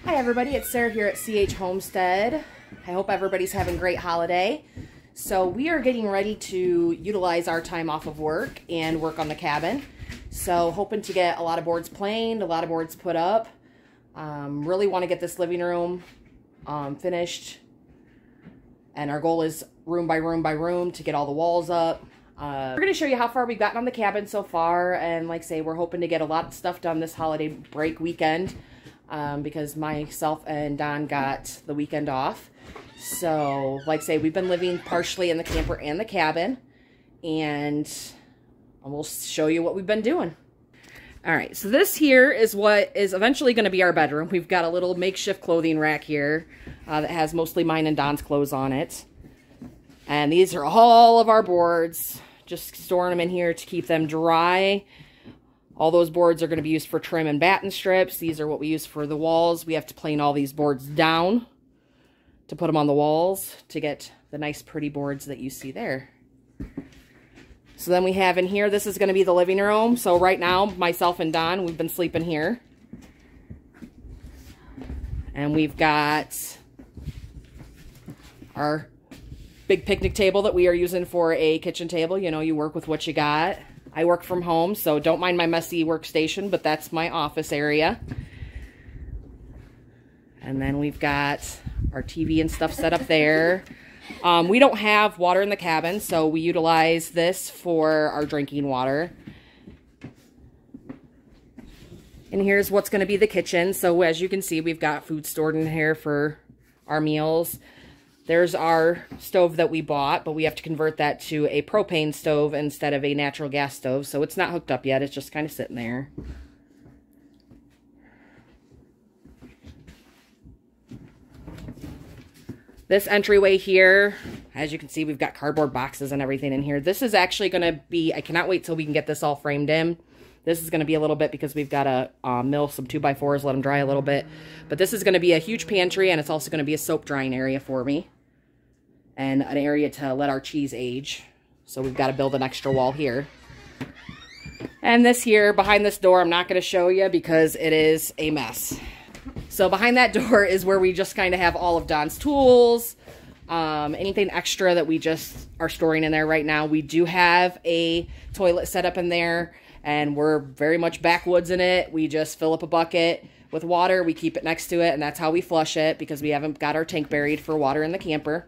Hi everybody, it's Sarah here at CH Homestead. I hope everybody's having a great holiday. So we are getting ready to utilize our time off of work and work on the cabin. So hoping to get a lot of boards planed, a lot of boards put up. Really want to get this living room finished. And our goal is room by room by room to get all the walls up. We're going to show you how far we've gotten on the cabin so far. And like I say, we're hoping to get a lot of stuff done this holiday break weekend. Because myself and Don got the weekend off. So, like I say, we've been living partially in the camper and the cabin. And we'll show you what we've been doing. Alright, so this here is what is eventually going to be our bedroom. We've got a little makeshift clothing rack here that has mostly mine and Don's clothes on it. And these are all of our boards. Just storing them in here to keep them dry. All those boards are going to be used for trim and batten strips. These are what we use for the walls. We have to plane all these boards down to put them on the walls to get the nice pretty boards that you see there. So then we have in here, this is going to be the living room. So right now, myself and Don, we've been sleeping here. And we've got our big picnic table that we are using for a kitchen table. You know, you work with what you got. I work from home, so don't mind my messy workstation, but that's my office area. And then we've got our TV and stuff set up there. We don't have water in the cabin, so we utilize this for our drinking water. And here's what's going to be the kitchen. So as you can see, we've got food stored in here for our meals. There's our stove that we bought, but we have to convert that to a propane stove instead of a natural gas stove. So it's not hooked up yet. It's just kind of sitting there. This entryway here, as you can see, we've got cardboard boxes and everything in here. This is actually going to be, I cannot wait till we can get this all framed in. This is going to be a little bit because we've got to mill some 2x4s, let them dry a little bit. But this is going to be a huge pantry, and it's also going to be a soap drying area for me. And an area to let our cheese age. So we've got to build an extra wall here. And this here, behind this door, I'm not going to show you because it is a mess. So behind that door is where we just kind of have all of Don's tools. Anything extra that we just are storing in there right now. We do have a toilet set up in there. And we're very much backwoods in it. We just fill up a bucket with water. We keep it next to it. And that's how we flush it. Because we haven't got our tank buried for water in the camper.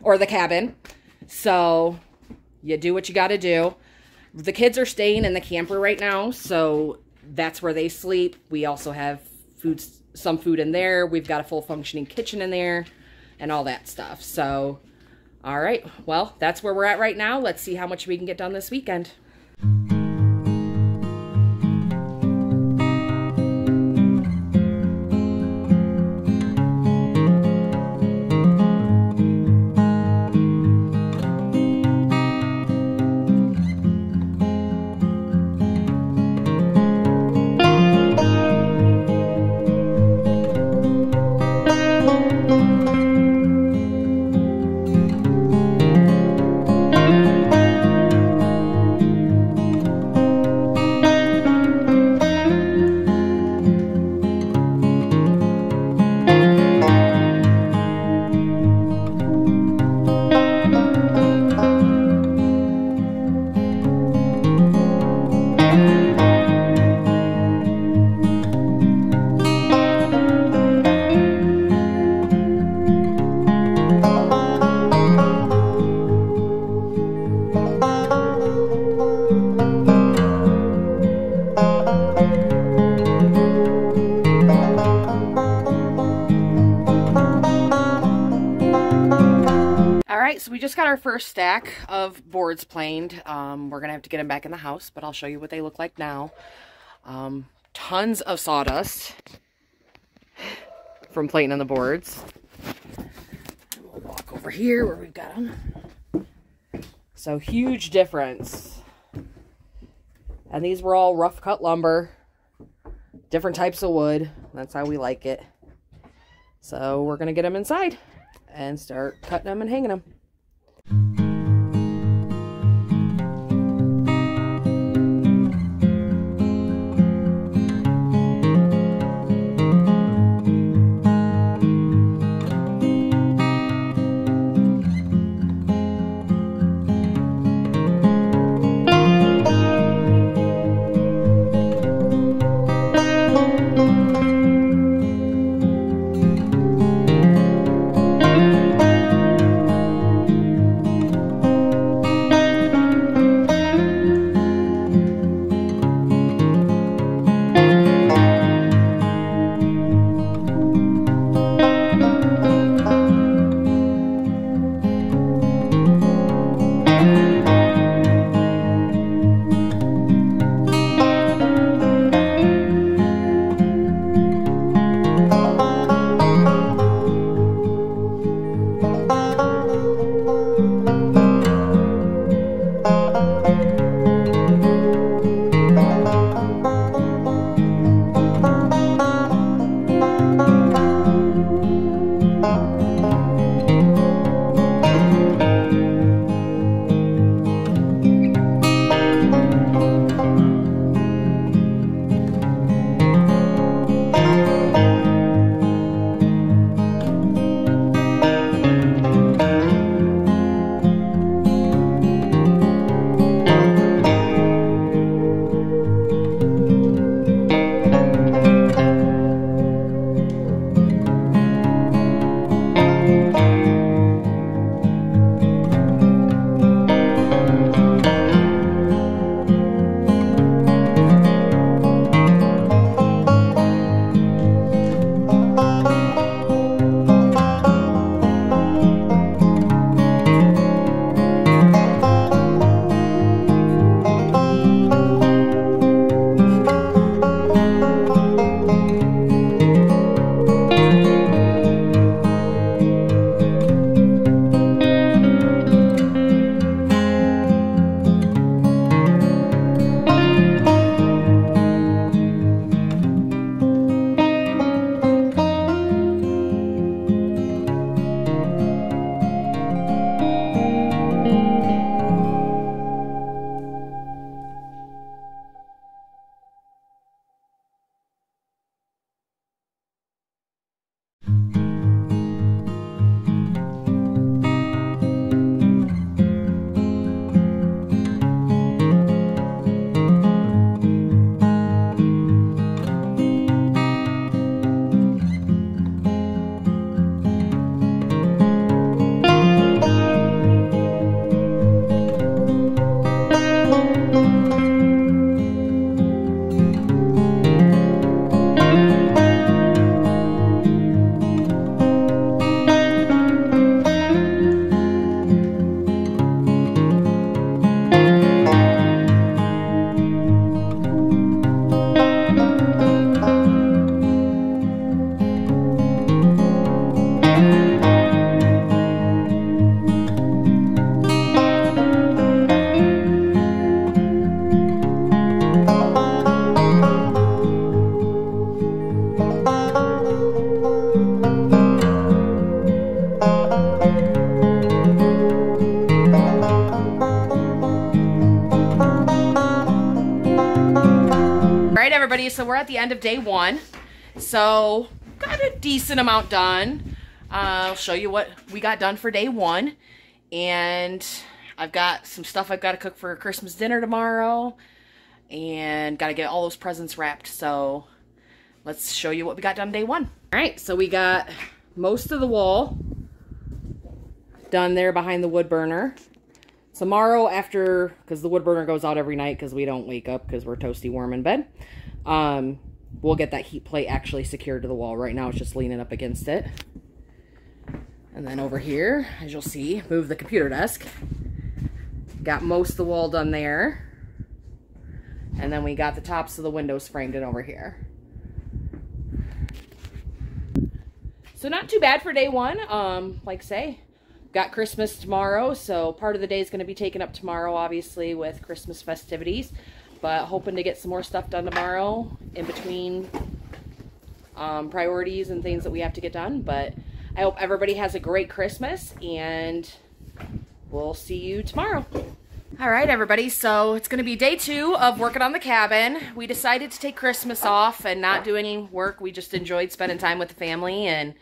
Or the cabin. So, you do what you got to do. The kids are staying in the camper right now. So, that's where they sleep. We also have some food in there. We've got a full functioning kitchen in there. And all that stuff. So, alright. Well, that's where we're at right now. Let's see how much we can get done this weekend. So we just got our first stack of boards planed. We're going to have to get them back in the house, but I'll show you what they look like now. Tons of sawdust from plating the boards. And we'll walk over here where we've got them. So huge difference. And these were all rough cut lumber. Different types of wood. That's how we like it. So we're going to get them inside and start cutting them and hanging them. everybody, so we're at the end of day one. So got a decent amount done. I'll show you what we got done for day one. And I've got some stuff I've got to cook for Christmas dinner tomorrow. And got to get all those presents wrapped. So let's show you what we got done day one. All right, so we got most of the wall done there behind the wood burner. Tomorrow after, because the wood burner goes out every night because we don't wake up because we're toasty warm in bed, we'll get that heat plate actually secured to the wall. Right now it's just leaning up against it. And then over here, as you'll see, move the computer desk. Got most of the wall done there. And then we got the tops of the windows framed in over here. So not too bad for day one. Like I say, got Christmas tomorrow, so part of the day is going to be taken up tomorrow, obviously, with Christmas festivities. But hoping to get some more stuff done tomorrow in between priorities and things that we have to get done. But I hope everybody has a great Christmas, and we'll see you tomorrow. All right, everybody, so it's going to be day two of working on the cabin. We decided to take Christmas off and not do any work. We just enjoyed spending time with the family and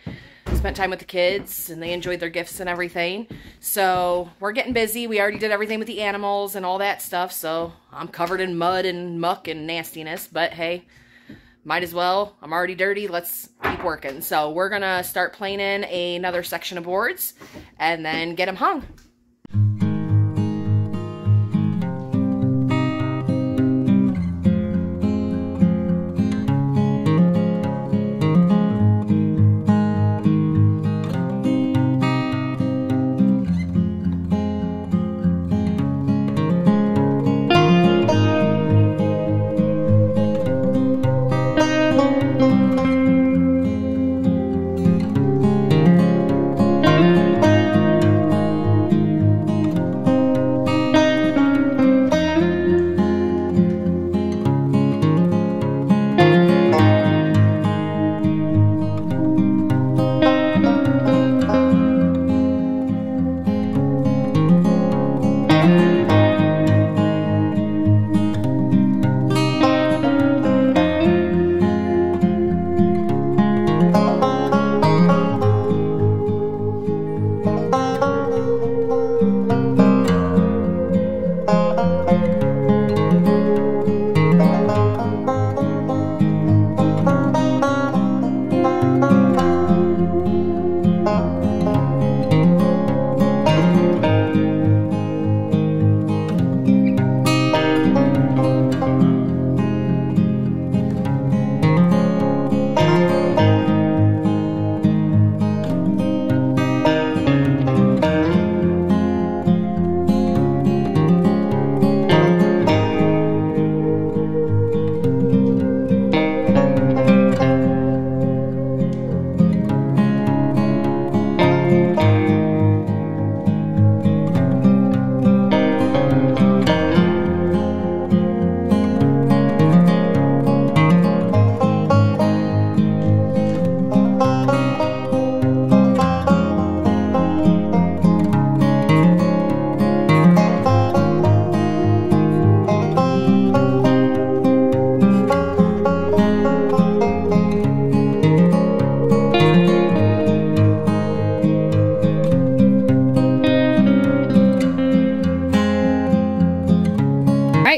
spent time with the kids, and they enjoyed their gifts and everything. So we're getting busy. We already did everything with the animals and all that stuff, so I'm covered in mud and muck and nastiness, but hey, might as well. I'm already dirty. Let's keep working. So we're going to start planing another section of boards and then get them hung.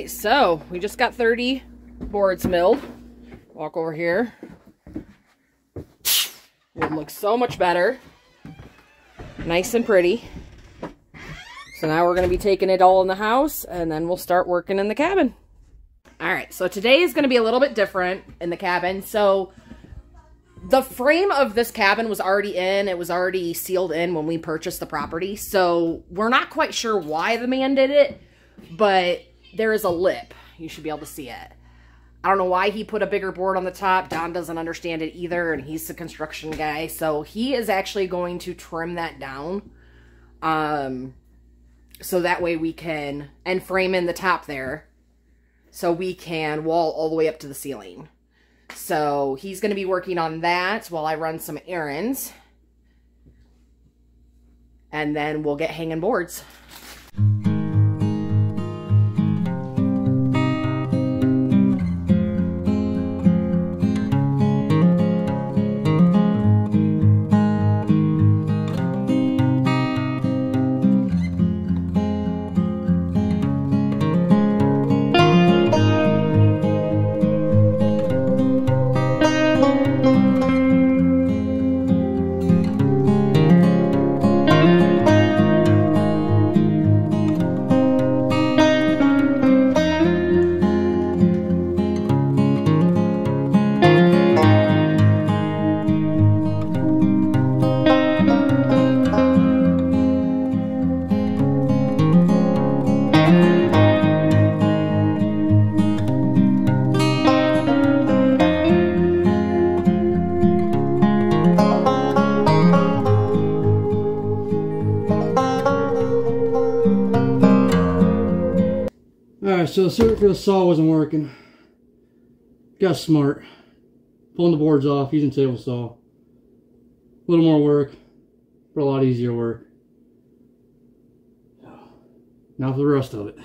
So we just got 30 boards milled. Walk over here. Wood looks so much better. Nice and pretty. So now we're going to be taking it all in the house, and then we'll start working in the cabin. Alright, so today is going to be a little bit different in the cabin. So the frame of this cabin was already in. It was already sealed in when we purchased the property. So we're not quite sure why the man did it, but there is a lip. You should be able to see it. I don't know why he put a bigger board on the top. Don doesn't understand it either, and he's the construction guy. So he is actually going to trim that down. So that way we can, and frame in the top there, so we can wall all the way up to the ceiling. So he's going to be working on that while I run some errands. And then we'll get hanging boards. Alright, so the circuit for the saw wasn't working. Got smart. Pulling the boards off, using table saw. A little more work, but a lot easier work. Now for the rest of it.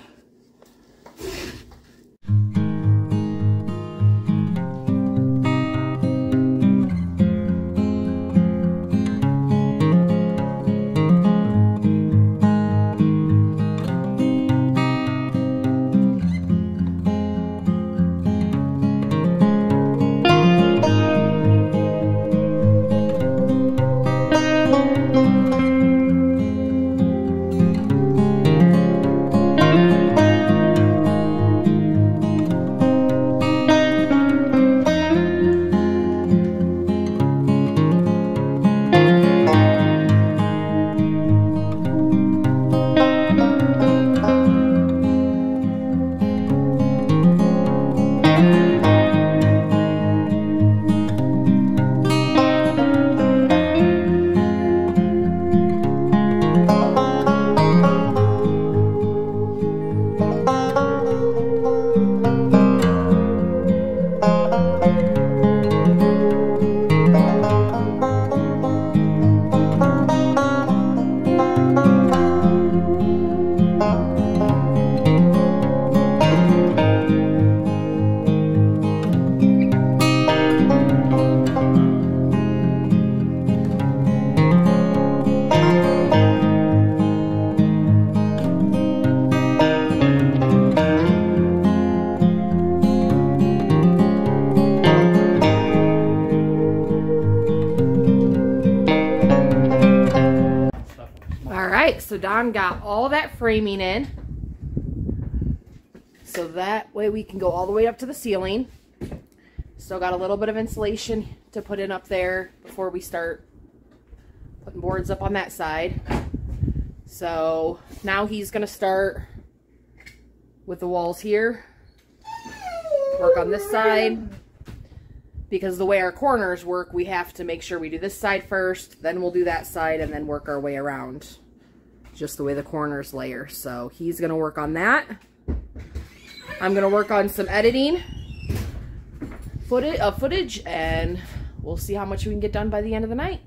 So Don got all that framing in, so that way we can go all the way up to the ceiling. Still got a little bit of insulation to put in up there before we start putting boards up on that side. So now he's going to start with the walls here, work on this side, because the way our corners work, we have to make sure we do this side first, then we'll do that side, and then work our way around. Just the way the corners layer. So he's gonna work on that. I'm gonna work on some editing footage, and we'll see how much we can get done by the end of the night.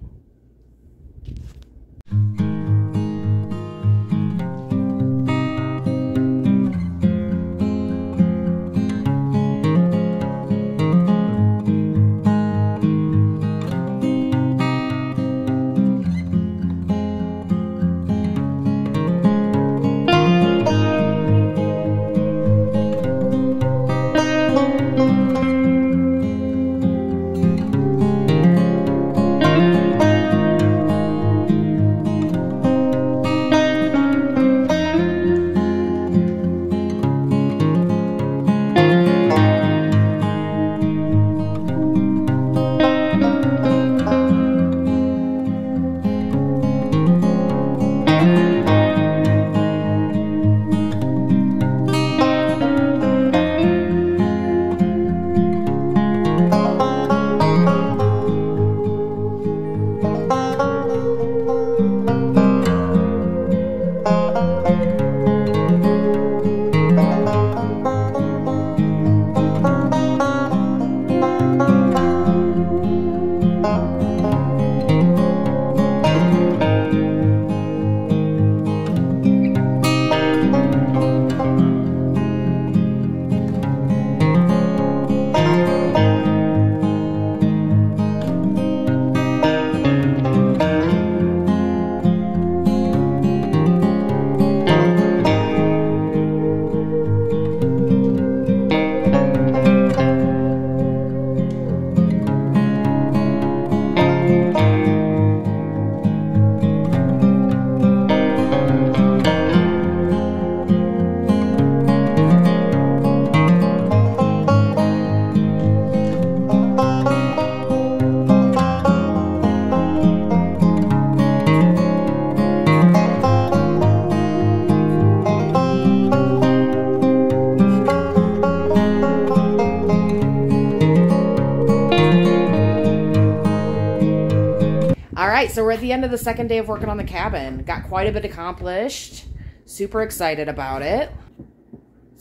right, so we're at the end of the second day of working on the cabin. Got quite a bit accomplished. Super excited about it.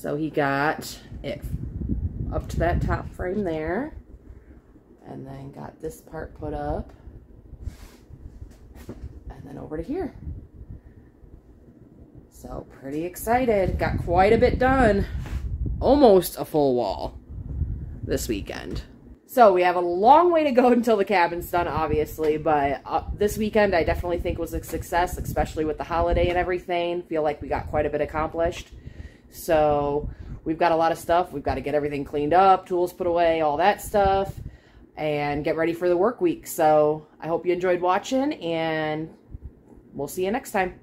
So he got it up to that top frame there, and then got this part put up, and then over to here. So pretty excited. Got quite a bit done. Almost a full wall this weekend. So we have a long way to go until the cabin's done, obviously, but this weekend I definitely think was a success, especially with the holiday and everything. Feel like we got quite a bit accomplished. So we've got a lot of stuff. We've got to get everything cleaned up, tools put away, all that stuff, and get ready for the work week. So I hope you enjoyed watching, and we'll see you next time.